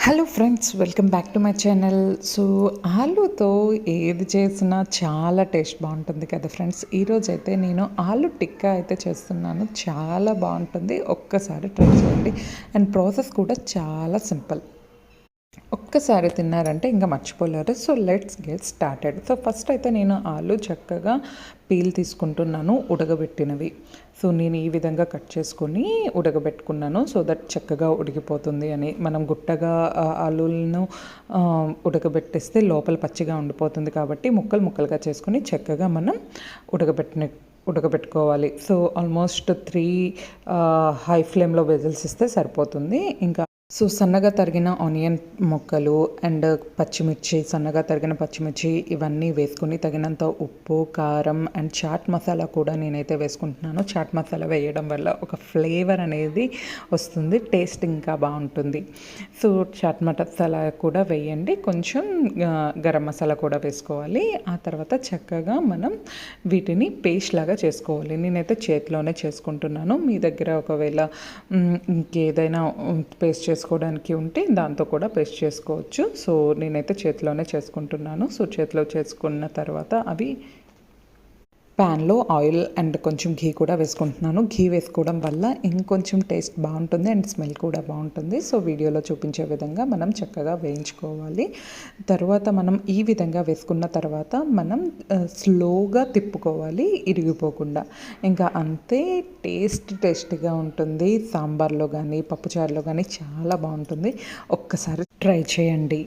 Hello friends, welcome back to my channel. So ఆలూతో ఏది చేసినా చాలా టేస్ట్ బాగుంటుంది కదా ఫ్రెండ్స్. ఈరోజైతే నేను ఆలూ టిక్కా అయితే చేస్తున్నాను. చాలా బాగుంటుంది, ఒక్కసారి ట్రై చేయండి. అండ్ ప్రాసెస్ కూడా చాలా సింపుల్. ఒక్కసారి తిన్నారంటే ఇంకా మర్చిపోలేరు. So let's get started. So first అయితే నేను ఆలు చక్కగా పీల్ తీసుకుంటున్నాను, ఉడకబెట్టినవి. సో నేను ఈ విధంగా కట్ చేసుకొని ఉడకబెట్టుకున్నాను, సో దట్ చక్కగా ఉడికిపోతుంది అని. మనం గుట్టగా ఆలులను ఉడకబెట్టేస్తే లోపల పచ్చిగా ఉండిపోతుంది కాబట్టి ముక్కలు ముక్కలుగా చేసుకొని చక్కగా మనం ఉడకబెట్టుకోవాలి. సో ఆల్మోస్ట్ 3 హై ఫ్లేమ్లో వెజిల్స్ ఇస్తే సరిపోతుంది. ఇంకా సో సన్నగా తరిగిన ఆనియన్ ముక్కలు అండ్ పచ్చిమిర్చి, సన్నగా తరిగిన పచ్చిమిర్చి ఇవన్నీ వేసుకొని తగినంత ఉప్పు, కారం అండ్ చాట్ మసాలా కూడా నేనైతే వేసుకుంటున్నాను. చాట్ మసాలా వేయడం వల్ల ఒక ఫ్లేవర్ అనేది వస్తుంది, టేస్ట్ ఇంకా బాగుంటుంది. సో చాట్ మసాలా కూడా వేయండి, కొంచెం గరం మసాలా కూడా వేసుకోవాలి. ఆ తర్వాత చక్కగా మనం వీటిని పేస్ట్ లాగా చేసుకోవాలి. నేనైతే చేతిలోనే చేసుకుంటున్నాను. మీ దగ్గర ఒకవేళ ఇంకేదైనా పేస్ట్ చేసుకోవడానికి ఉంటే దాంతో కూడా పేస్ట్ చేసుకోవచ్చు. సో నేనైతే చేతిలోనే చేసుకుంటున్నాను. సో చేతిలో చేసుకున్న తర్వాత అవి ప్యాన్లో ఆయిల్ అండ్ కొంచెం ఘీ కూడా వేసుకుంటున్నాను. ఘీ వేసుకోవడం వల్ల ఇంకొంచెం టేస్ట్ బాగుంటుంది అండ్ స్మెల్ కూడా బాగుంటుంది. సో వీడియోలో చూపించే విధంగా మనం చక్కగా వేయించుకోవాలి. తర్వాత మనం ఈ విధంగా వేసుకున్న తర్వాత మనం స్లోగా తిప్పుకోవాలి, ఇరిగిపోకుండా. ఇంకా అంతే, టేస్టీగా ఉంటుంది. సాంబార్లో కానీ పప్పుచారులో కానీ చాలా బాగుంటుంది. ఒక్కసారి ట్రై చేయండి.